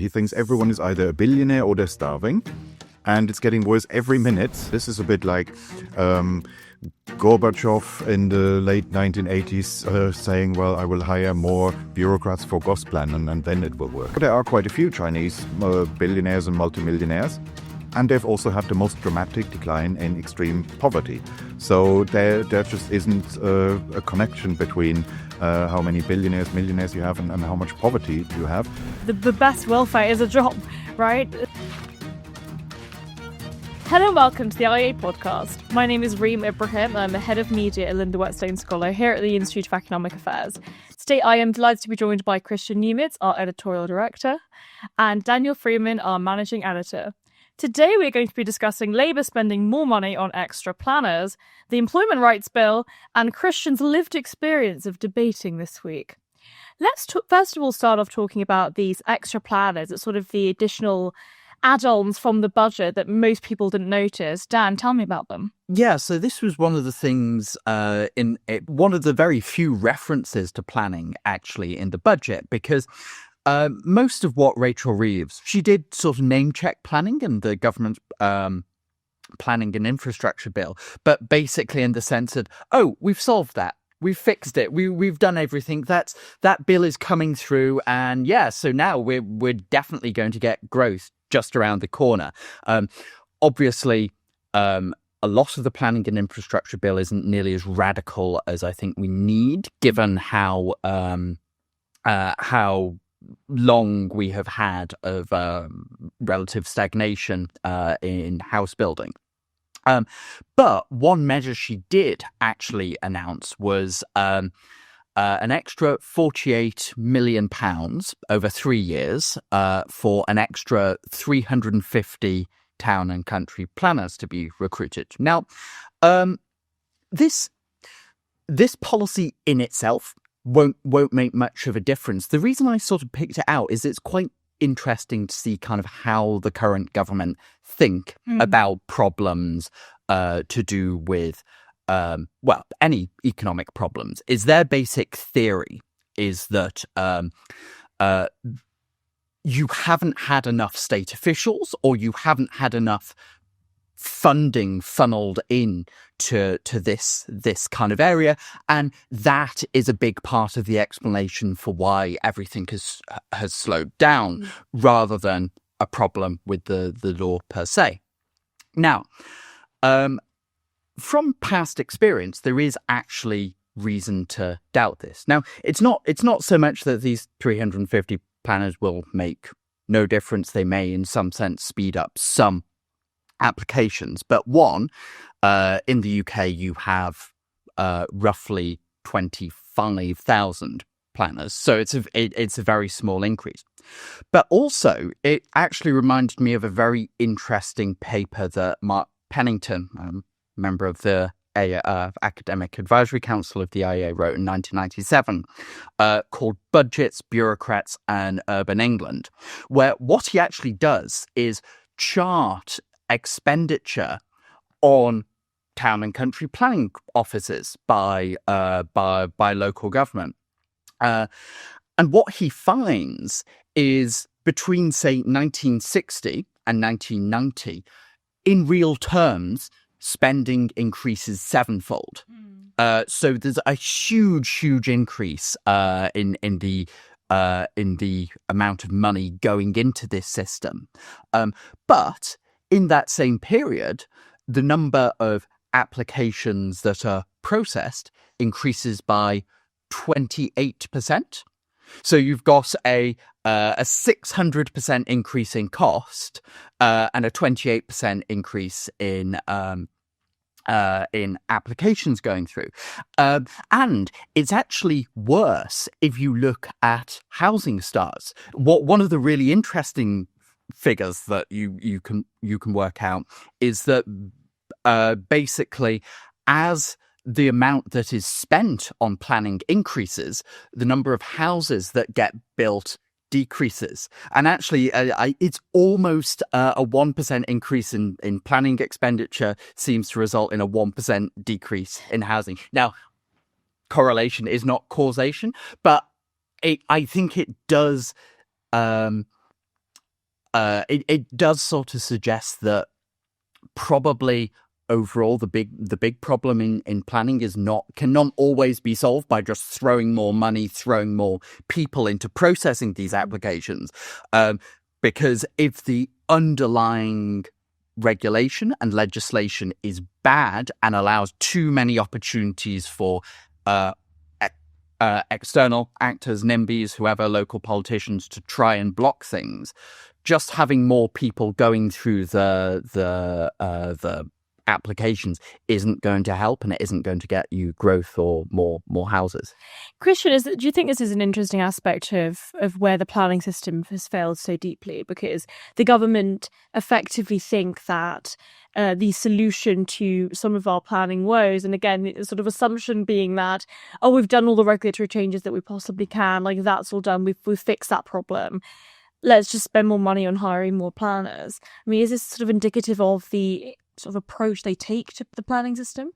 He thinks everyone is either a billionaire or they're starving. And it's getting worse every minute. This is a bit like Gorbachev in the late 1980s saying, well, I will hire more bureaucrats for Gosplan and then it will work. There are quite a few Chinese billionaires and multimillionaires. And they've also had the most dramatic decline in extreme poverty. So there just isn't a connection between how many billionaires, millionaires you have and how much poverty you have. The best welfare is a job, right? Hello and welcome to the IEA podcast. My name is Reem Ibrahim. I'm the head of media at Linda Whetstone Scholar here at the Institute of Economic Affairs. Today I am delighted to be joined by Kristian Niemietz, our editorial director, and Daniel Freeman, our managing editor. Today we're going to be discussing Labour spending more money on extra planners, the Employment Rights Bill, and Kristian's lived experience of debating this week. Let's first of all start off talking about these extra planners. It's sort of the additional add-ons from the budget that most people didn't notice. Dan, tell me about them. Yeah, so this was one of the things one of the very few references to planning actually in the budget, because most of what Rachel Reeves, she did sort of name check planning and the government planning and infrastructure bill, but basically in the sense that, oh, we've solved that. We've fixed it. We've done everything. That bill is coming through. And yeah, so now we're definitely going to get growth just around the corner. Obviously, a lot of the planning and infrastructure bill isn't nearly as radical as I think we need, given how long we have had of relative stagnation in house building. But one measure she did actually announce was an extra £48 million over 3 years for an extra 350 town and country planners to be recruited. Now, this policy in itself won't make much of a difference. The reason I sort of picked it out is it's quite interesting to see kind of how the current government think about problems to do with any economic problems. Is their basic theory is that you haven't had enough state officials, or you haven't had enough funding funneled in to this kind of area, and that is a big part of the explanation for why everything has slowed down, rather than a problem with the law per se. Now, from past experience, there is actually reason to doubt this. Now, it's not so much that these 350 planners will make no difference. They may, in some sense, speed up some applications, but one, in the UK, you have roughly 25,000 planners, so it's a very small increase. But also, it actually reminded me of a very interesting paper that Mark Pennington, member of the Academic Advisory Council of the IEA, wrote in 1997, called Budgets, Bureaucrats and Urban England, where what he actually does is chart expenditure on town and country planning offices by local government. And what he finds is between, say, 1960 and 1990, in real terms, spending increases sevenfold. So there's a huge increase in the amount of money going into this system. But in that same period, the number of applications that are processed increases by 28%. So you've got a 600% increase in cost and a 28% increase in applications going through. And it's actually worse if you look at housing starts. One of the really interesting figures that you can work out is that basically, as the amount that is spent on planning increases, the number of houses that get built decreases. And actually, it's almost a 1% increase in planning expenditure seems to result in a 1% decrease in housing. Now, correlation is not causation, but I think it does it does sort of suggest that probably overall the big problem in planning cannot always be solved by just throwing more money, throwing more people into processing these applications, because if the underlying regulation and legislation is bad and allows too many opportunities for external actors, NIMBYs, whoever, local politicians, to try and block things, just having more people going through the applications isn't going to help, and it isn't going to get you growth or more houses. Kristian, do you think this is an interesting aspect of where the planning system has failed so deeply? Because the government effectively think that the solution to some of our planning woes, and again, the sort of assumption being that, oh, we've done all the regulatory changes that we possibly can, like that's all done, we've fixed that problem. Let's just spend more money on hiring more planners. I mean, is this sort of indicative of the sort of approach they take to the planning system?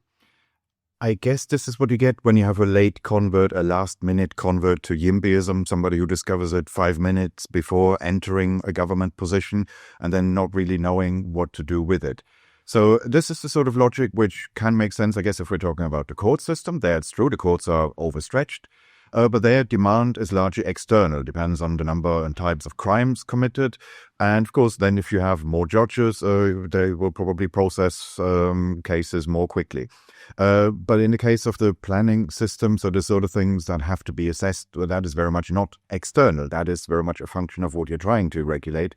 I guess this is what you get when you have a late convert, a last-minute convert to YIMByism, somebody who discovers it 5 minutes before entering a government position and then not really knowing what to do with it. So this is the sort of logic which can make sense, I guess, if we're talking about the court system. There it's true, the courts are overstretched. But their demand is largely external, depends on the number and types of crimes committed. And of course, then if you have more judges, they will probably process cases more quickly. But in the case of the planning system, so the sort of things that have to be assessed, well, that is very much not external. That is very much a function of what you're trying to regulate.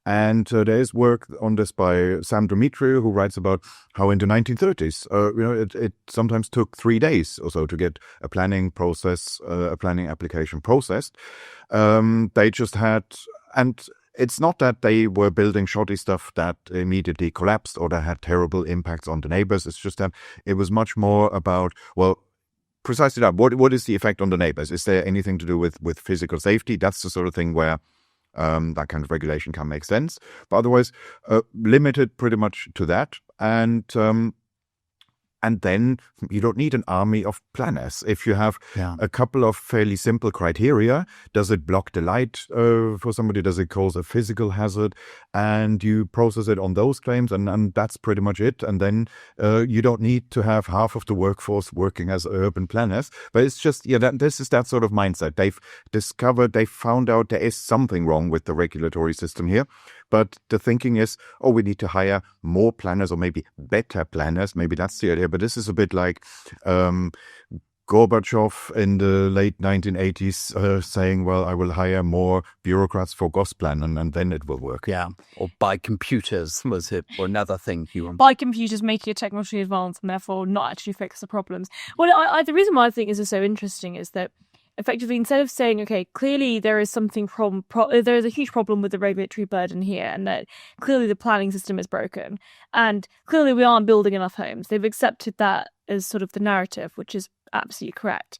And there is work on this by Sam Demetriou, who writes about how in the 1930s, it sometimes took 3 days or so to get a planning process, a planning application processed. They just had, and it's not that they were building shoddy stuff that immediately collapsed or that had terrible impacts on the neighbors. It's just that it was much more about, well, precisely that. What is the effect on the neighbors? Is there anything to do with physical safety? That's the sort of thing where that kind of regulation can make sense. But otherwise, limited pretty much to that. And then you don't need an army of planners. If you have a couple of fairly simple criteria, does it block the light for somebody? Does it cause a physical hazard? And you process it on those claims, and that's pretty much it. And then you don't need to have half of the workforce working as urban planners. But it's just, this is that sort of mindset. They've found out there is something wrong with the regulatory system here. But the thinking is, we need to hire more planners or maybe better planners. Maybe that's the idea. But this is a bit like Gorbachev in the late 1980s saying, well, I will hire more bureaucrats for Gosplan and then it will work. Yeah. Or buy computers was it, or another thing you want. Buy computers, making a technology advance and therefore not actually fix the problems. Well, the reason why I think this is so interesting is that effectively, instead of saying, okay, clearly there is something there is a huge problem with the regulatory burden here, and that clearly the planning system is broken, and clearly we aren't building enough homes. They've accepted that as sort of the narrative, which is absolutely correct.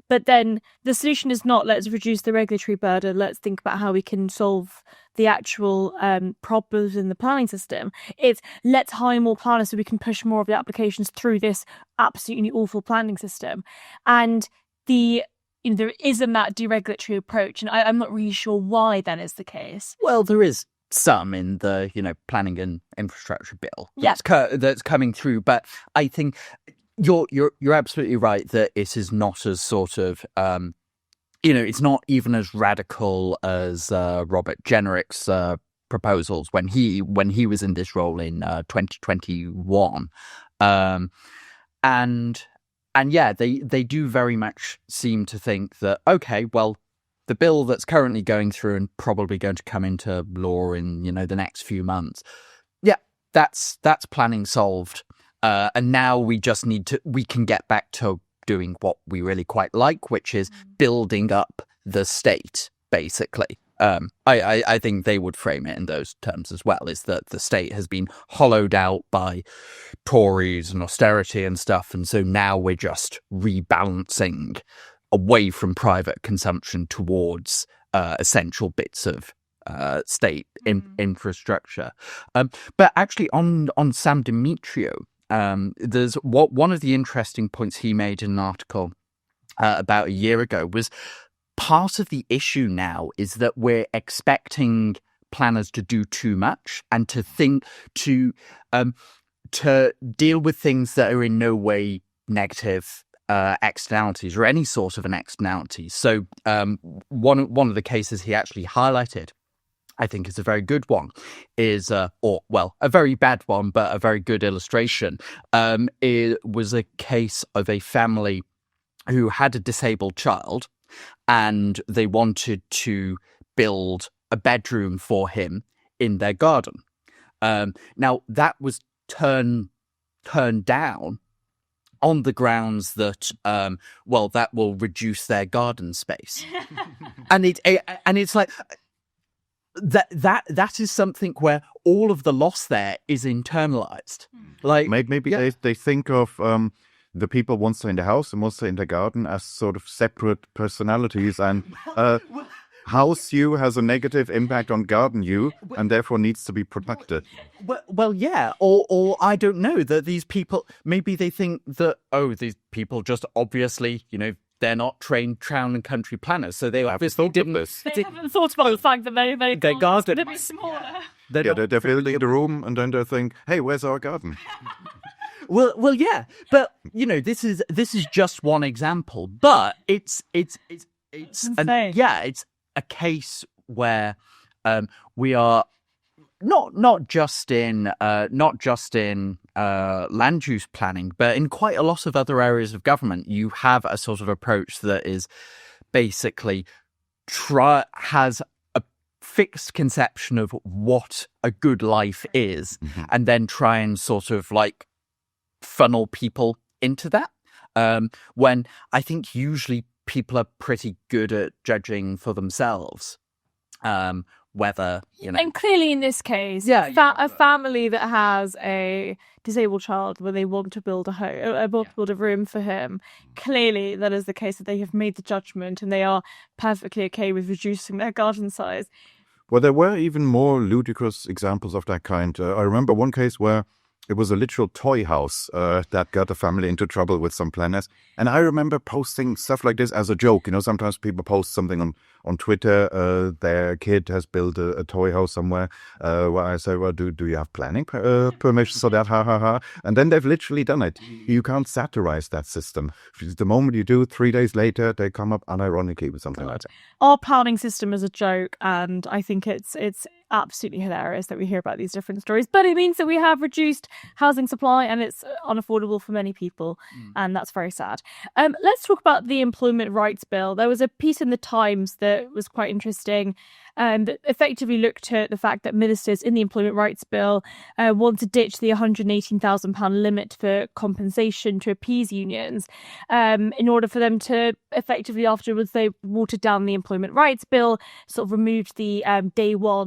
But then the solution is not let's reduce the regulatory burden, let's think about how we can solve the actual problems in the planning system. It's let's hire more planners so we can push more of the applications through this absolutely awful planning system. And there isn't that deregulatory approach, and I'm not really sure why that is the case. Well, there is some in the planning and infrastructure bill that's coming through, but I think you're absolutely right that it is not as sort of it's not even as radical as Robert Jenrick's proposals when he was in this role in 2021, And yeah, they do very much seem to think that, okay, well, the bill that's currently going through and probably going to come into law in, the next few months, that's planning solved. And now we can get back to doing what we really quite like, which is building up the state, basically. I think they would frame it in those terms as well, is that the state has been hollowed out by Tories and austerity and stuff, and so now we're just rebalancing away from private consumption towards essential bits of state infrastructure. But actually on Sam Demetriou, there's one of the interesting points he made in an article about a year ago was part of the issue now is that we're expecting planners to do too much and to deal with things that are in no way negative externalities or any sort of an externality. So one of the cases he actually highlighted, I think is a very good one, is a very bad one, but a very good illustration. It was a case of a family who had a disabled child, and they wanted to build a bedroom for him in their garden. Now, that was turned down on the grounds that, that will reduce their garden space. and it's like, that is something where all of the loss there is internalized. Like maybe they think of the people once in the house and once in the garden as sort of separate personalities, and house you has a negative impact on garden you, and therefore needs to be protected. Well, yeah, or I don't know, that these people, maybe they think that, these people just obviously, they're not trained town and country planners, so they obviously didn't. They haven't thought about the fact that their garden would be smaller. They're building the room, and then they think, hey, where's our garden? Well, yeah, but this is just one example, but it's it's a case where we are not just in land use planning, but in quite a lot of other areas of government. You have a sort of approach that is basically has a fixed conception of what a good life is, and then try and sort of like funnel people into that. When I think usually people are pretty good at judging for themselves whether, And clearly in this case, a family that has a disabled child where they want to build build a room for him, clearly that is the case that they have made the judgment and they are perfectly okay with reducing their garden size. Well, there were even more ludicrous examples of that kind. I remember one case where it was a literal toy house that got a family into trouble with some planners. And I remember posting stuff like this as a joke. Sometimes people post something on Twitter. Their kid has built a toy house somewhere. Where I say, well, do you have planning permission? So that, ha, ha, ha. And then they've literally done it. You can't satirize that system. The moment you do, 3 days later, they come up unironically with something like that. Our planning system is a joke, and I think it's absolutely hilarious that we hear about these different stories, but it means that we have reduced housing supply and it's unaffordable for many people, and that's very sad. Let's talk about the Employment Rights Bill. There was a piece in the Times that was quite interesting that effectively looked at the fact that ministers in the Employment Rights Bill want to ditch the £118,000 limit for compensation to appease unions in order for them to effectively afterwards they watered down the Employment Rights Bill, sort of removed the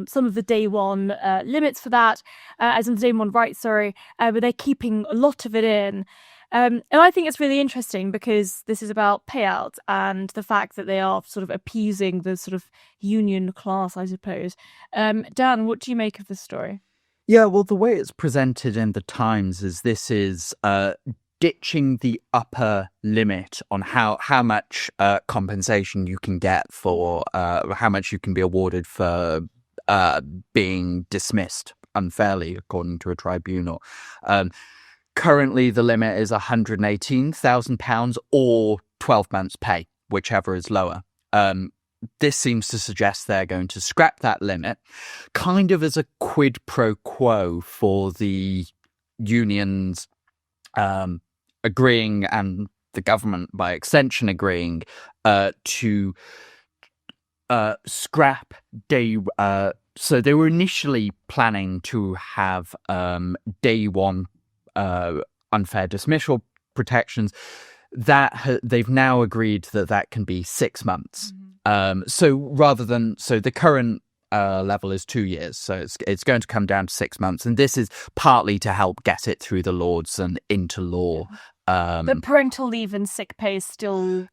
some of the day one limits for that, as in the day one rights, but they're keeping a lot of it in. And I think it's really interesting because this is about payouts and the fact that they are sort of appeasing the sort of union class, I suppose. Dan, what do you make of this story? Yeah, well, the way it's presented in the Times is this is ditching the upper limit on how much compensation you can get for how much you can be awarded for being dismissed unfairly, according to a tribunal. Currently, the limit is £118,000 or 12 months' pay, whichever is lower. This seems to suggest they're going to scrap that limit, kind of as a quid pro quo for the unions agreeing and the government, by extension, agreeing to scrap day. So they were initially planning to have day one unfair dismissal protections. That they've now agreed that can be 6 months. So the current level is 2 years, so it's going to come down to 6 months, and this is partly to help get it through the Lords and into law. But parental leave and sick pay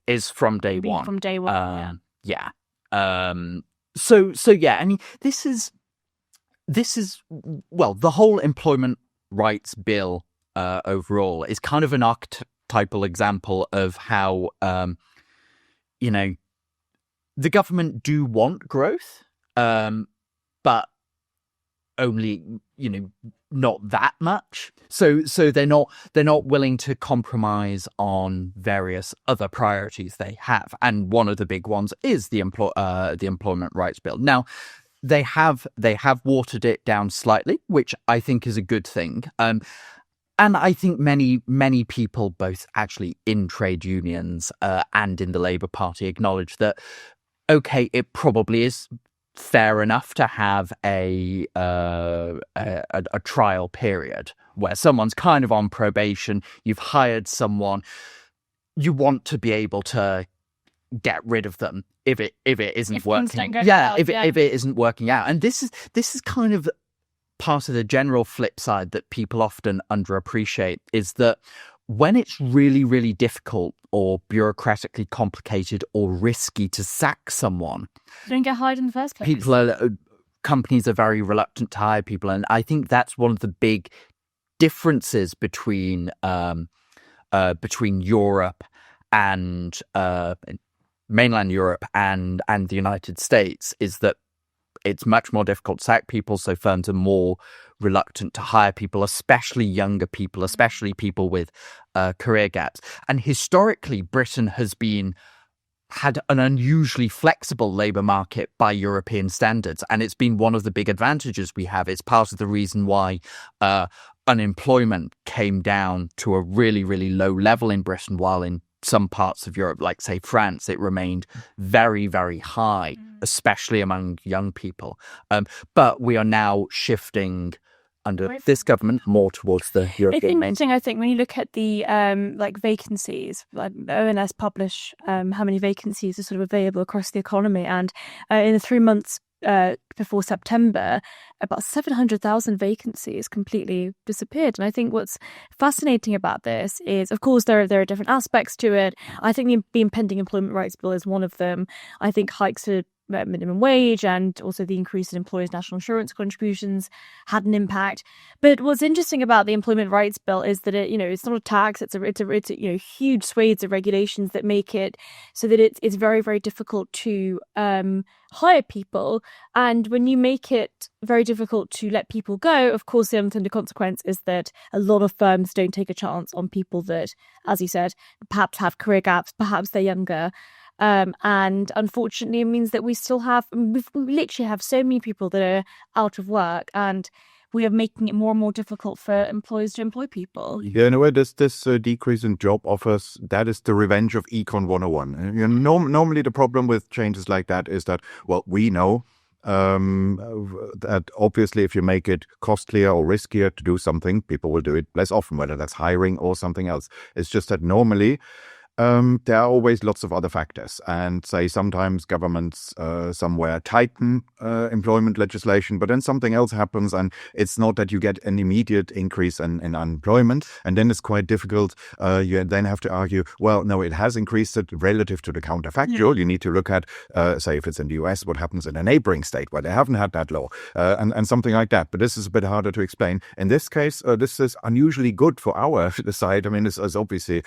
is from day one. From day one, yeah. So yeah, I mean, this is the whole Employment Rights Bill overall is kind of an archetypal example of how the government do want growth, but only, not that much. So they're not willing to compromise on various other priorities they have, and one of the big ones is the Employment Rights Bill. Now, they have watered it down slightly, which I think is a good thing. And I think many people, both actually in trade unions and in the Labour Party, acknowledge that, okay, it probably is fair enough to have a trial period where someone's kind of on probation. You've hired someone, you want to be able to get rid of them if it isn't working. If it isn't working out. And this is kind of part of the general flip side that people often underappreciate, is that when it's really, really difficult or bureaucratically complicated or risky to sack someone, you don't get hired in the first place. Companies are very reluctant to hire people, and I think that's one of the big differences between Europe and mainland Europe and the United States, is that it's much more difficult to sack people, so firms are more reluctant to hire people, especially younger people, especially people with career gaps. And historically, Britain had an unusually flexible labour market by European standards, and it's been one of the big advantages we have. It's part of the reason why unemployment came down to a really, really low level in Britain, while in some parts of Europe, like, say, France, it remained very, very high, especially among young people. But we are now shifting under this government more towards the European. It's interesting, I think, when you look at the vacancies, like ONS publish how many vacancies are sort of available across the economy, and in the 3 months before September, about 700,000 vacancies completely disappeared. And I think what's fascinating about this is, of course, there are different aspects to it. I think the impending Employment Rights Bill is one of them. I think hikes to minimum wage and also the increase in employers' national insurance contributions had an impact. But what's interesting about the Employment Rights Bill is that it's not a tax. It's a huge swathes of regulations that make it so that it's very, very difficult to hire people. And when you make it very difficult to let people go, of course, the unintended consequence is that a lot of firms don't take a chance on people that, as you said, perhaps have career gaps, perhaps they're younger. And unfortunately, it means that we literally have so many people that are out of work, and we are making it more and more difficult for employers to employ people. Yeah, in a way, this decrease in job offers, that is the revenge of Econ 101. Normally the problem with changes like that is that, well, we know that obviously if you make it costlier or riskier to do something, people will do it less often, whether that's hiring or something else. It's just that normally there are always lots of other factors, and say sometimes governments somewhere tighten employment legislation, but then something else happens, and it's not that you get an immediate increase in unemployment, and then it's quite difficult. You then have to argue, well, no, it has increased it relative to the counterfactual. You need to look at, say, if it's in the US, what happens in a neighboring state where they haven't had that law, and something like that. But this is a bit harder to explain. In this case, this is unusually good for our side. I mean, it's obviously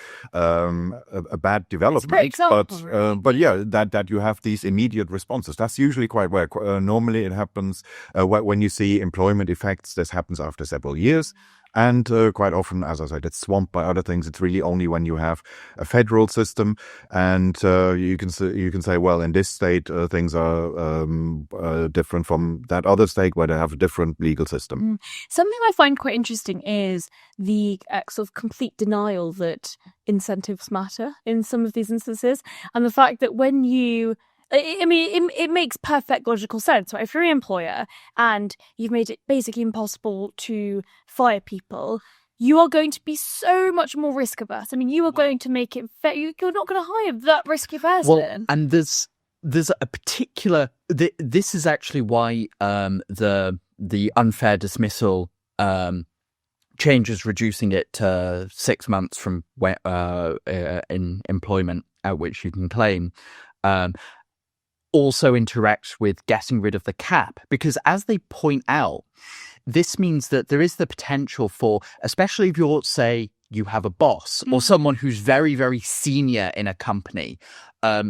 a bad development, but yeah, that you have these immediate responses. That's usually quite well. Normally, it happens when you see employment effects. This happens after several years. And quite often, as I said, it's swamped by other things. It's really only when you have a federal system, and you can say, well, in this state things are different from that other state where they have a different legal system. Something I find quite interesting is the sort of complete denial that incentives matter in some of these instances, and the fact that when you it makes perfect logical sense, right? If you're an employer and you've made it basically impossible to fire people, you are going to be so much more risk averse. I mean, you are going to make it fair. You're not going to hire that risky person. Well, and there's a particular. This is actually why the unfair dismissal changes, reducing it to 6 months from in employment at which you can claim. Also interacts with getting rid of the cap, because as they point out, this means that there is the potential for, especially if you're, say, you have a boss or someone who's very, very senior in a company,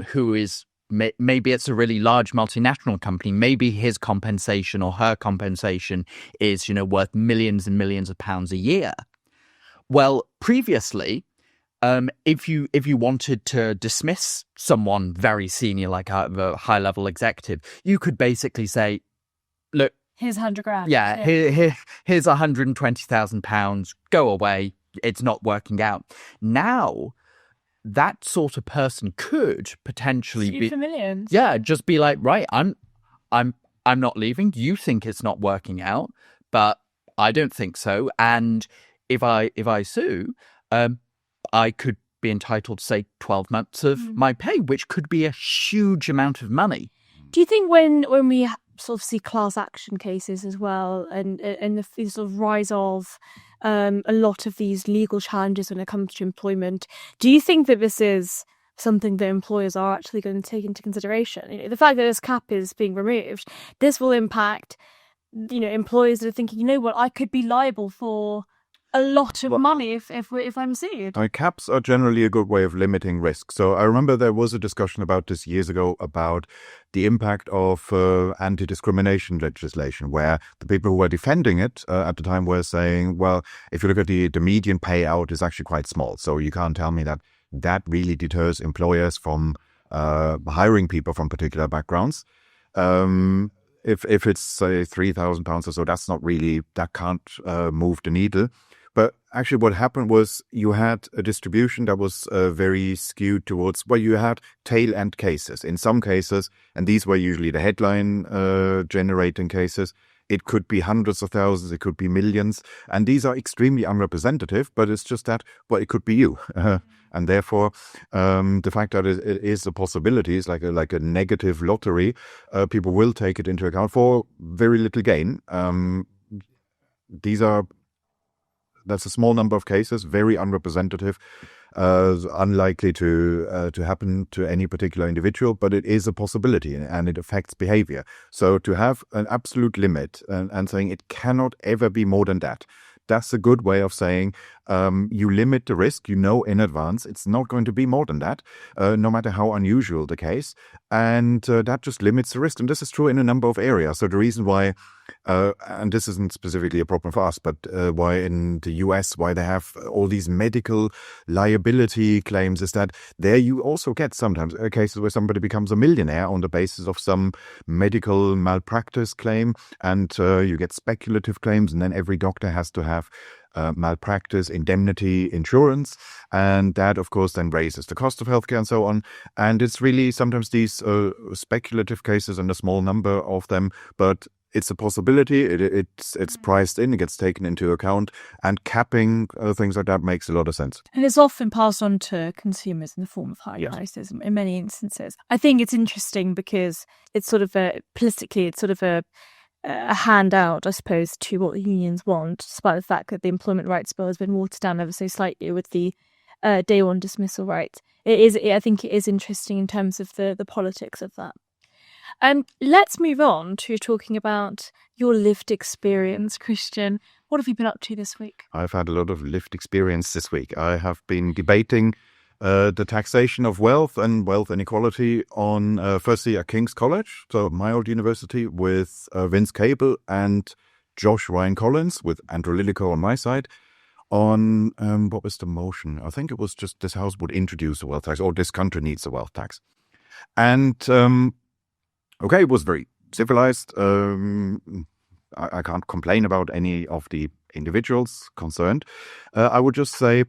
who is maybe it's a really large multinational company. Maybe his compensation or her compensation is, worth millions and millions of pounds a year. Well, previously, if you wanted to dismiss someone very senior, like a high-level executive, you could basically say, look, here's $100,000. Yeah, here's £120,000. Go away. It's not working out. Now, that sort of person could potentially be for millions. Yeah, just be like, right, I'm not leaving. You think it's not working out, but I don't think so. And if I sue, I could be entitled to, say, 12 months of my pay, which could be a huge amount of money. Do you think when we sort of see class action cases as well, and the sort of rise of a lot of these legal challenges when it comes to employment, do you think that this is something that employers are actually going to take into consideration? The fact that this cap is being removed, this will impact, employers that are thinking, what, I could be liable for a lot of money if I'm sued. Caps are generally a good way of limiting risk. So I remember there was a discussion about this years ago about the impact of anti-discrimination legislation, where the people who were defending it at the time were saying, well, if you look at the median payout is actually quite small. So you can't tell me that really deters employers from hiring people from particular backgrounds. If it's, say, £3,000 or so, that can't move the needle. But actually what happened was you had a distribution that was very skewed towards, you had tail-end cases. In some cases, and these were usually the headline-generating cases, it could be hundreds of thousands, it could be millions. And these are extremely unrepresentative, but it's just that, it could be you. And therefore, the fact that it is a possibility, it's like a negative lottery, people will take it into account for very little gain. That's a small number of cases, very unrepresentative, unlikely to happen to any particular individual, but it is a possibility and it affects behavior. So to have an absolute limit and saying it cannot ever be more than that, that's a good way of saying you limit the risk, in advance it's not going to be more than that, no matter how unusual the case. And that just limits the risk. And this is true in a number of areas. So the reason why, and this isn't specifically a problem for us, but why in the US, why they have all these medical liability claims is that there you also get sometimes cases where somebody becomes a millionaire on the basis of some medical malpractice claim, and you get speculative claims, and then every doctor has to have malpractice indemnity insurance, and that of course then raises the cost of healthcare and so on. And it's really sometimes these speculative cases and a small number of them, but it's a possibility. It's priced in, it gets taken into account, and capping things like that makes a lot of sense. And it's often passed on to consumers in the form of high prices in many instances. I think it's interesting because it's sort of politically, it's sort of a handout, I suppose, to what the unions want, despite the fact that the Employment Rights Bill has been watered down ever so slightly with the day one dismissal right. I think it is interesting in terms of the politics of that. Let's move on to talking about your lived experience, Kristian. What have you been up to this week? I've had a lot of lived experience this week. I have been debating the taxation of wealth and wealth inequality on, firstly, at King's College, so my old university, with Vince Cable and Josh Ryan Collins, with Andrew Lillico on my side, on, what was the motion? I think it was just this house would introduce a wealth tax, or this country needs a wealth tax. And, okay, it was very civilized. I can't complain about any of the individuals concerned. I would just say,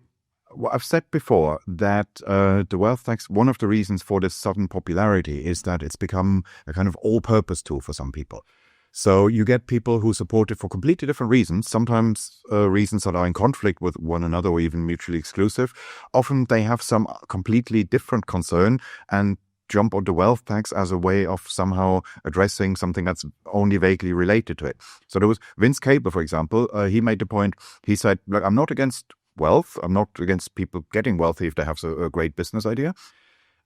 I've said before that the wealth tax, one of the reasons for this sudden popularity is that it's become a kind of all-purpose tool for some people. So you get people who support it for completely different reasons, sometimes reasons that are in conflict with one another or even mutually exclusive. Often they have some completely different concern and jump on the wealth tax as a way of somehow addressing something that's only vaguely related to it. So there was Vince Cable, for example. He made the point, he said, look, I'm not against wealth. I'm not against people getting wealthy if they have a great business idea.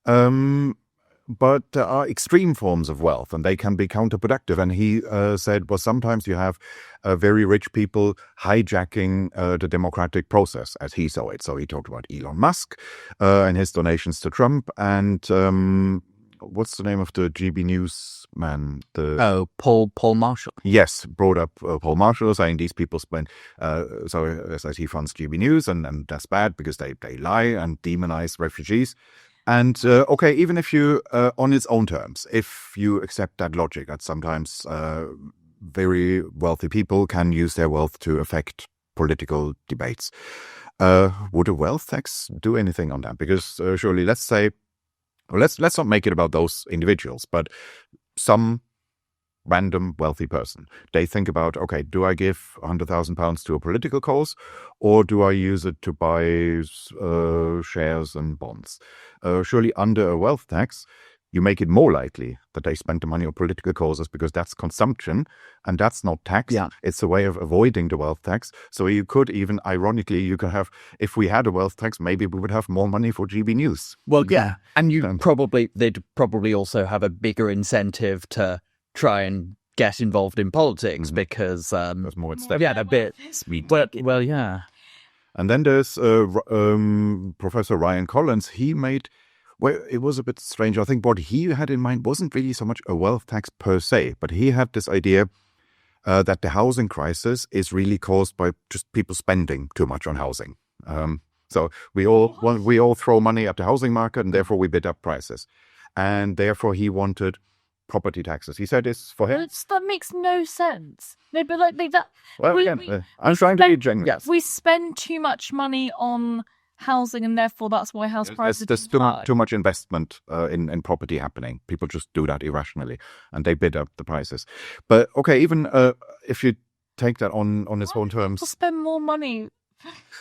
But there are extreme forms of wealth and they can be counterproductive. And he said, well, sometimes you have very rich people hijacking the democratic process as he saw it. So he talked about Elon Musk and his donations to Trump. And what's the name of the GB News man? Paul Marshall. Yes, brought up Paul Marshall saying these people spend, so SIT funds GB News, and that's bad because they lie and demonize refugees. And okay, even if you, on its own terms, if you accept that logic, that sometimes very wealthy people can use their wealth to affect political debates, would a wealth tax do anything on that? Because surely, let's say, let's not make it about those individuals, but some random wealthy person. They think about, okay, do I give £100,000 to a political cause, or do I use it to buy shares and bonds? Surely under a wealth tax, you make it more likely that they spend the money on political causes because that's consumption and that's not tax. Yeah. It's a way of avoiding the wealth tax. So you could even, ironically, you could have, if we had a wealth tax, maybe we would have more money for GB News. Well, yeah. And they'd probably also have a bigger incentive to try and get involved in politics because There's more at step. yeah, a bit. Well, yeah. And then there's Professor Ryan Collins. He made, well, it was a bit strange. I think what he had in mind wasn't really so much a wealth tax per se, but he had this idea that the housing crisis is really caused by just people spending too much on housing. So we all throw money at the housing market, and therefore we bid up prices. And therefore he wanted property taxes. He said it's for him. That makes no sense. No, but like that. Well, again, I'm trying to be genuine. Yes. We spend too much money on housing, and therefore that's why house prices. There's too much investment in property happening. People just do that irrationally, and they bid up the prices. But okay, even if you take that on its own terms, people spend more money.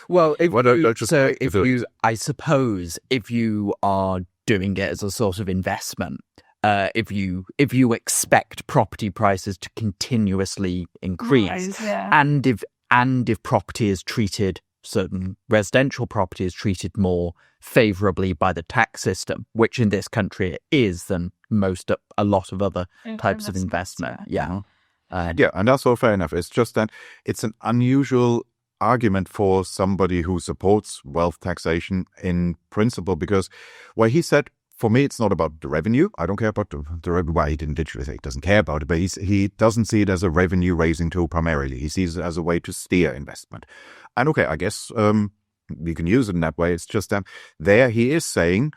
Well, I suppose if you are doing it as a sort of investment, if you expect property prices to continuously increase, and if property is treated, certain residential property is treated more favourably by the tax system, which in this country it is than a lot of other types of investment. Yeah. And that's all fair enough. It's just that it's an unusual argument for somebody who supports wealth taxation in principle, because he said, for me, it's not about the revenue. I don't care about the revenue. Well, he didn't literally say he doesn't care about it, but he doesn't see it as a revenue-raising tool primarily. He sees it as a way to steer investment. And okay, I guess we can use it in that way. It's just that there he is saying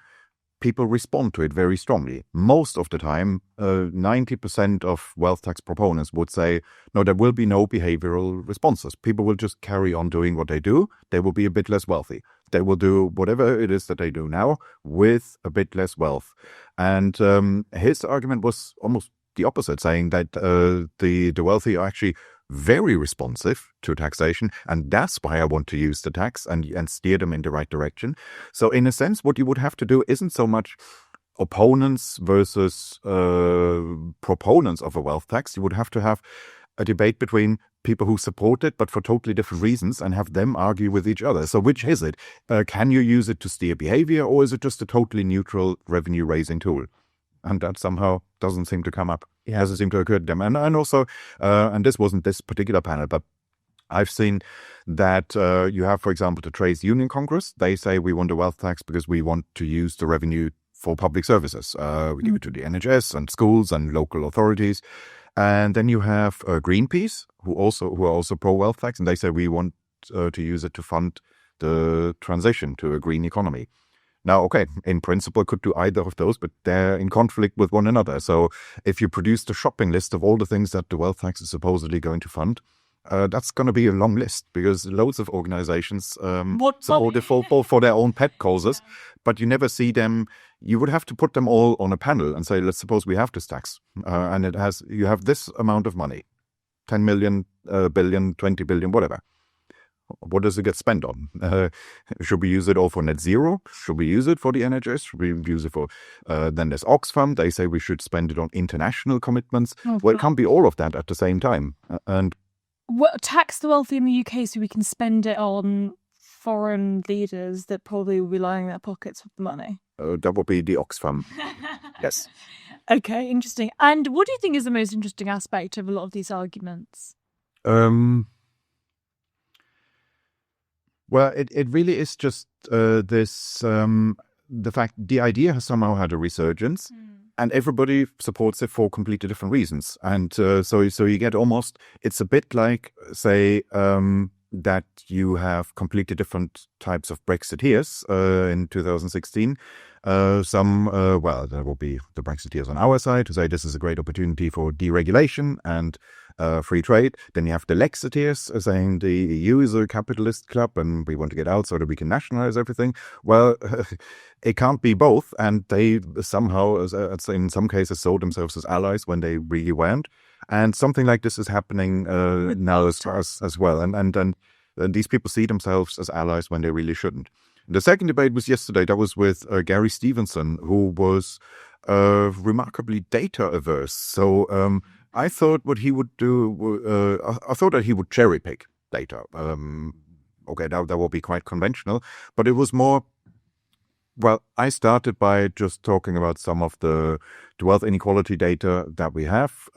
people respond to it very strongly. Most of the time, 90% of wealth tax proponents would say, no, there will be no behavioral responses. People will just carry on doing what they do. They will be a bit less wealthy. They will do whatever it is that they do now with a bit less wealth. And his argument was almost the opposite, saying that the wealthy are actually very responsive to taxation, and that's why I want to use the tax and steer them in the right direction. So in a sense, what you would have to do isn't so much opponents versus proponents of a wealth tax. You would have to have a debate between people who support it, but for totally different reasons, and have them argue with each other. So which is it? Can you use it to steer behavior, or is it just a totally neutral revenue-raising tool? And that somehow doesn't seem to come up. It hasn't seemed to occur to them. And also, and this wasn't this particular panel, but I've seen that you have, for example, the Trades Union Congress. They say we want a wealth tax because we want to use the revenue for public services. We give it to the NHS and schools and local authorities. And then you have Greenpeace, who are also pro-wealth tax, and they say we want to use it to fund the transition to a green economy. Now, okay, in principle, could do either of those, but they're in conflict with one another. So if you produce the shopping list of all the things that the wealth tax is supposedly going to fund, that's going to be a long list, because loads of organizations support it for their own pet causes, but you never see them. You would have to put them all on a panel and say, let's suppose we have this tax, and you have this amount of money, 10 million, billion, 20 billion, whatever. What does it get spent on? Should we use it all for net zero? Should we use it for the NHS? Should we use it for... then there's Oxfam. They say we should spend it on international commitments. It can't be all of that at the same time. And tax the wealthy in the UK so we can spend it on foreign leaders that probably will be lining their pockets with the money. That would be the Oxfam. Yes. Okay, interesting. And what do you think is the most interesting aspect of a lot of these arguments? Well, it really is just this, the fact the idea has somehow had a resurgence, And everybody supports it for completely different reasons. And so you get almost, it's a bit like, say, that you have completely different types of Brexiteers in 2016. Well, there will be the Brexiteers on our side who say this is a great opportunity for deregulation and free trade. Then you have the Lexiteers saying the EU is a capitalist club and we want to get out so that we can nationalize everything. Well, it can't be both. And they somehow, in some cases, saw themselves as allies when they really weren't. And something like this is happening now as well. And these people see themselves as allies when they really shouldn't. The second debate was yesterday. That was with Gary Stevenson, who was remarkably data averse. So I thought what he would do, I thought that he would cherry pick data. Okay, that will be quite conventional, but it was more. Well, I started by just talking about some of the wealth inequality data that we have,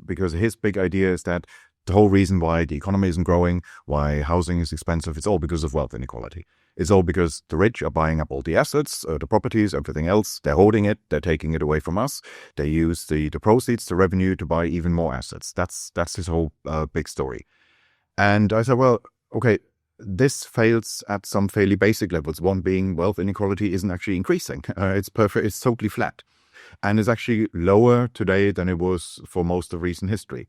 because his big idea is that the whole reason why the economy isn't growing, why housing is expensive, it's all because of wealth inequality. It's all because the rich are buying up all the assets, the properties, everything else. They're holding it. They're taking it away from us. They use the proceeds, the revenue to buy even more assets. That's his whole big story. And I said, well, okay, this fails at some fairly basic levels. One being wealth inequality isn't actually increasing. It's perfect. It's totally flat. And it's actually lower today than it was for most of recent history.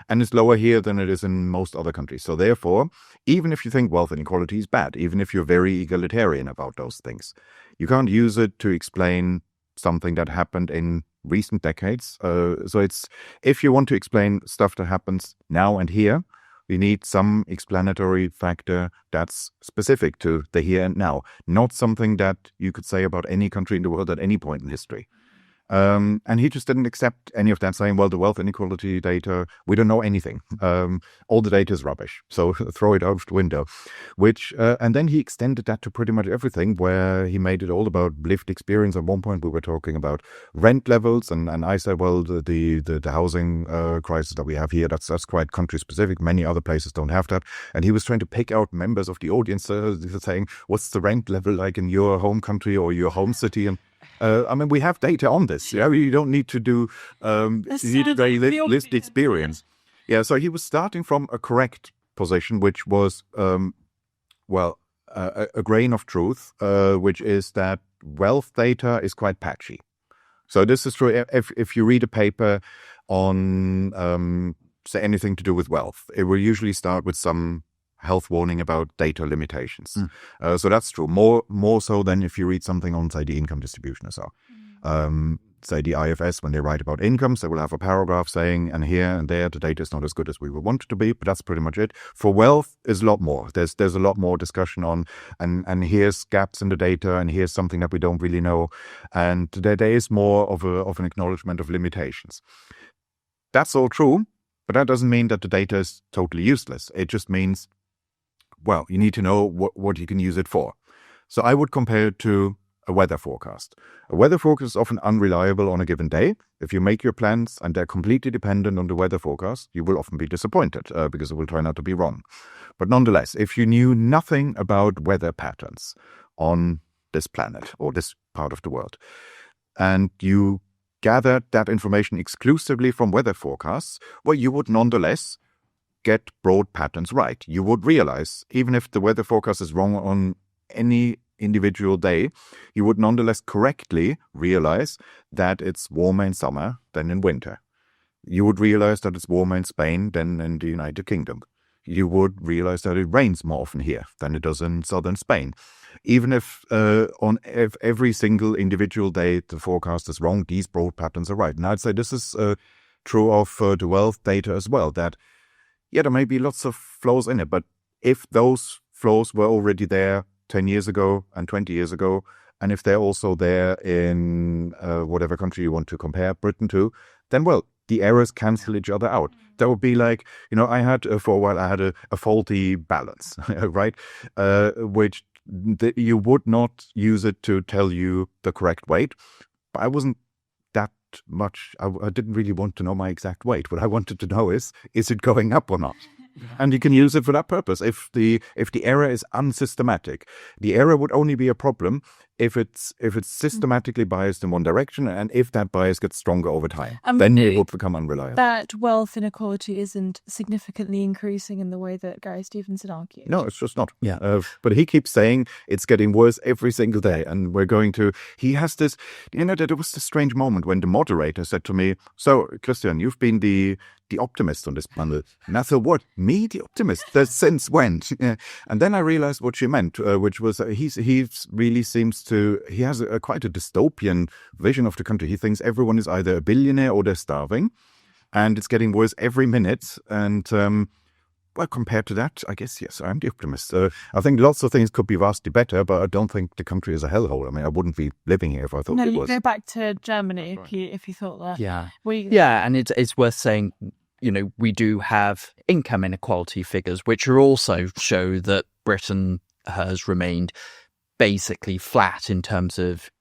And it's lower here than it is in most other countries. So therefore, even if you think wealth inequality is bad, even if you're very egalitarian about those things, you can't use it to explain something that happened in recent decades. So it's, if you want to explain stuff that happens now and here, you need some explanatory factor that's specific to the here and now, not something that you could say about any country in the world at any point in history. And he just didn't accept any of that, saying, well, the wealth inequality data, we don't know anything. All the data is rubbish, so throw it out the window. And then he extended that to pretty much everything, where he made it all about lived experience. At one point, we were talking about rent levels, and I said, well, the housing crisis that we have here, that's quite country-specific. Many other places don't have that. And he was trying to pick out members of the audience, saying, what's the rent level like in your home country or your home city? And I mean, we have data on this. Yeah, you don't need to do lived experience. Yeah, so he was starting from a correct position, which was, a grain of truth, which is that wealth data is quite patchy. So this is true. If you read a paper on, say, anything to do with wealth, it will usually start with some health warning about data limitations. So that's true. More so than if you read something on, say, the income distribution or so. Say the IFS, when they write about incomes, they will have a paragraph saying, and here and there, the data is not as good as we would want it to be, but that's pretty much it. For wealth, is a lot more. There's a lot more discussion on, and here's gaps in the data, and here's something that we don't really know. And there is more of an acknowledgement of limitations. That's all true, but that doesn't mean that the data is totally useless. It just means, well, you need to know what you can use it for. So I would compare it to a weather forecast. A weather forecast is often unreliable on a given day. If you make your plans and they're completely dependent on the weather forecast, you will often be disappointed because it will turn out to be wrong. But nonetheless, if you knew nothing about weather patterns on this planet or this part of the world, and you gathered that information exclusively from weather forecasts, well, you would nonetheless get broad patterns right. You would realize, even if the weather forecast is wrong on any individual day, you would nonetheless correctly realize that it's warmer in summer than in winter. You would realize that it's warmer in Spain than in the United Kingdom. You would realize that it rains more often here than it does in southern Spain. Even if on every single individual day the forecast is wrong, these broad patterns are right. And I'd say this is true of the wealth data as well, that yeah, there may be lots of flaws in it, but if those flaws were already there 10 years ago and 20 years ago, and if they're also there in whatever country you want to compare Britain to, then, well, the errors cancel each other out. That would be like, I had, for a while, I had a faulty balance, right? Which you would not use it to tell you the correct weight, but I wasn't that much, I didn't really want to know my exact weight. What I wanted to know is it going up or not? And you can use it for that purpose. If the error is unsystematic, the error would only be a problem if it's systematically biased in one direction, and if that bias gets stronger over time, And then it will become unreliable. that wealth inequality isn't significantly increasing in the way that Gary Stevenson argued. No, it's just not. Yeah. But he keeps saying it's getting worse every single day, and we're going to. He has this. There was this strange moment when the moderator said to me, "So, Kristian, you've been the optimist on this panel." And I thought, what? Me, the optimist? Since when? And then I realized what she meant, which was he really seems to. He has quite a dystopian vision of the country. He thinks everyone is either a billionaire or they're starving, and it's getting worse every minute. And well, compared to that, I guess, yes, I'm the optimist. I think lots of things could be vastly better, but I don't think the country is a hellhole. I mean, I wouldn't be living here if I thought it No, was. you go back to Germany if you thought that. Yeah. We, Yeah, and it's worth saying, we do have income inequality figures, which are also show that Britain has remained basically flat in terms of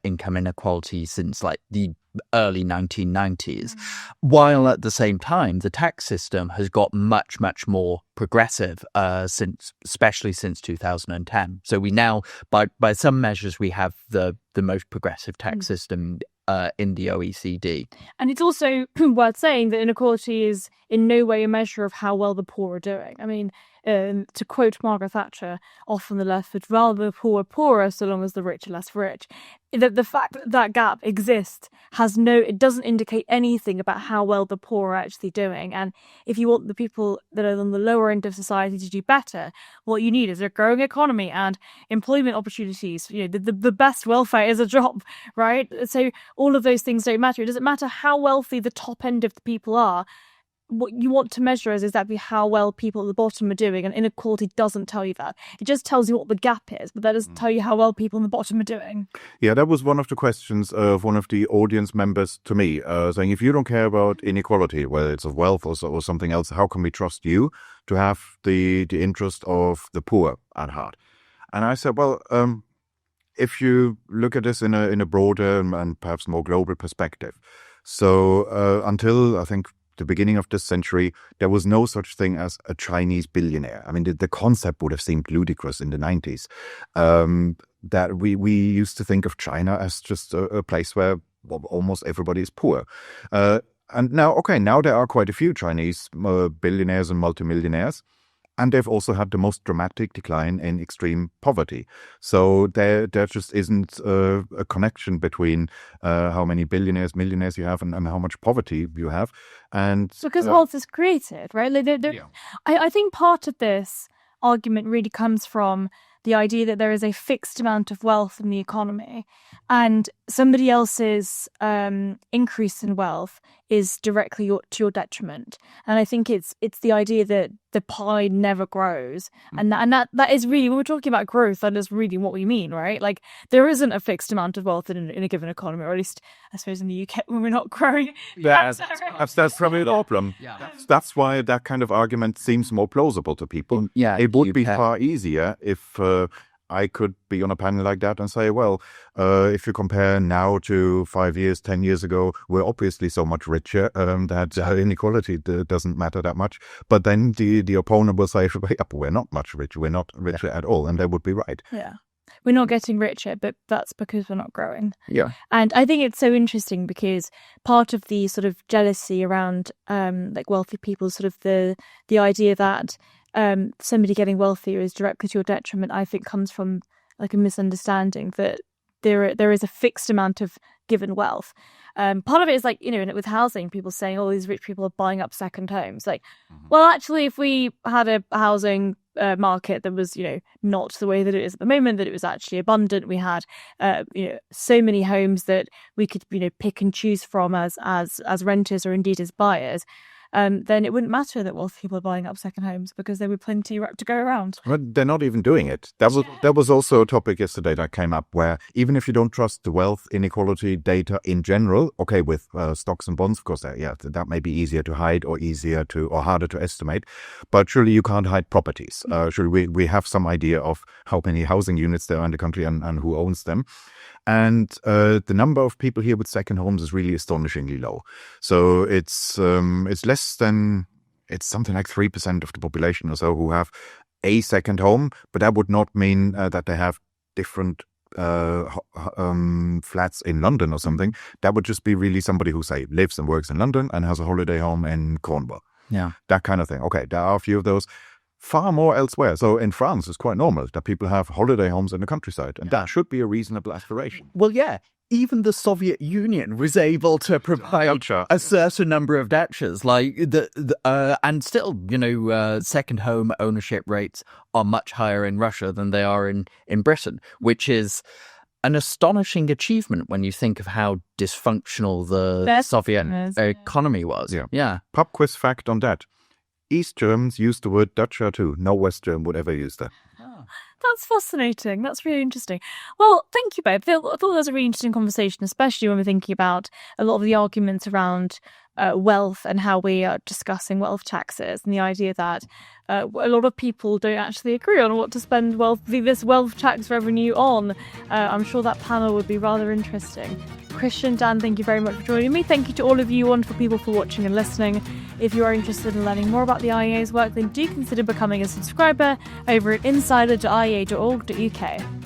income inequality since like the early 1990s, while at the same time the tax system has got much more progressive especially since 2010. So we now, by some measures, we have the most progressive tax system in the OECD. And it's also worth saying that inequality is in no way a measure of how well the poor are doing. I mean, to quote Margaret Thatcher, often the left would rather the poor are poorer so long as the rich are less rich. The fact that gap exists it doesn't indicate anything about how well the poor are actually doing. And if you want the people that are on the lower end of society to do better, what you need is a growing economy and employment opportunities. The best welfare is a job, right? So all of those things don't matter. It doesn't matter how wealthy the top end of the people are. What you want to measure is exactly how well people at the bottom are doing, and inequality doesn't tell you that. It just tells you what the gap is, but that doesn't tell you how well people on the bottom are doing. Yeah, that was one of the questions of one of the audience members to me, saying, if you don't care about inequality, whether it's of wealth or something else, how can we trust you to have the interest of the poor at heart? And I said, well, if you look at this in a broader and perhaps more global perspective. So until, I think, the beginning of this century, there was no such thing as a Chinese billionaire. I mean, the concept would have seemed ludicrous in the 90s. That we used to think of China as just a place where almost everybody is poor. And now there are quite a few Chinese billionaires and multimillionaires. And they've also had the most dramatic decline in extreme poverty. So there just isn't a connection between how many billionaires, millionaires you have and how much poverty you have. And because wealth is created, right? I think part of this argument really comes from the idea that there is a fixed amount of wealth in the economy, and somebody else's increase in wealth is directly to your detriment. And I think it's the idea that the pie never grows, and that is really, when we're talking about growth, that is really what we mean, right? Like, there isn't a fixed amount of wealth in a given economy, or at least I suppose in the UK when we're not growing. That's probably the problem. Yeah. That's why that kind of argument seems more plausible to people. Yeah, it would be far easier if I could be on a panel like that and say, well, if you compare now to 5 years, 10 years ago, we're obviously so much richer that inequality doesn't matter that much. But then the opponent will say, we're not much richer. We're not richer at all. And they would be right. Yeah. We're not getting richer, but that's because we're not growing. Yeah. And I think it's so interesting because part of the sort of jealousy around like wealthy people, sort of the idea that somebody getting wealthier is directly to your detriment, I think comes from like a misunderstanding that there is a fixed amount of given wealth. Part of it is like, with housing, people saying, oh, these rich people are buying up second homes. Like, well, actually, if we had a housing market that was, not the way that it is at the moment, that it was actually abundant, we had, so many homes that we could, pick and choose from as renters or indeed as buyers, then it wouldn't matter that wealthy people are buying up second homes because there were plenty to go around. But they're not even doing it. That was also a topic yesterday that came up where even if you don't trust the wealth inequality data in general, okay, with stocks and bonds, of course, that may be easier to hide or harder to estimate. But surely you can't hide properties. Surely we have some idea of how many housing units there are in the country and who owns them. And the number of people here with second homes is really astonishingly low. So it's something like 3% of the population or so who have a second home, but that would not mean that they have different flats in London or something. That would just be really somebody who, say, lives and works in London and has a holiday home in Cornwall. Yeah. That kind of thing. Okay, there are a few of those. Far more elsewhere. So in France, it's quite normal that people have holiday homes in the countryside, and that should be a reasonable aspiration. Well, yeah. Even the Soviet Union was able to provide a certain number of dachas, and still, second home ownership rates are much higher in Russia than they are in Britain, which is an astonishing achievement when you think of how dysfunctional the Soviet economy was. Yeah. Pop quiz fact on that. East Germans use the word dacha too. No West German would ever use that. That's fascinating. That's really interesting. Well, thank you both. I thought that was a really interesting conversation, especially when we're thinking about a lot of the arguments around wealth and how we are discussing wealth taxes and the idea that a lot of people don't actually agree on what to spend this wealth tax revenue on. I'm sure that panel would be rather interesting. Kristian, Dan, thank you very much for joining me. Thank you to all of you wonderful people for watching and listening. If you are interested in learning more about the IEA's work, then do consider becoming a subscriber over at insider.iea.org.uk.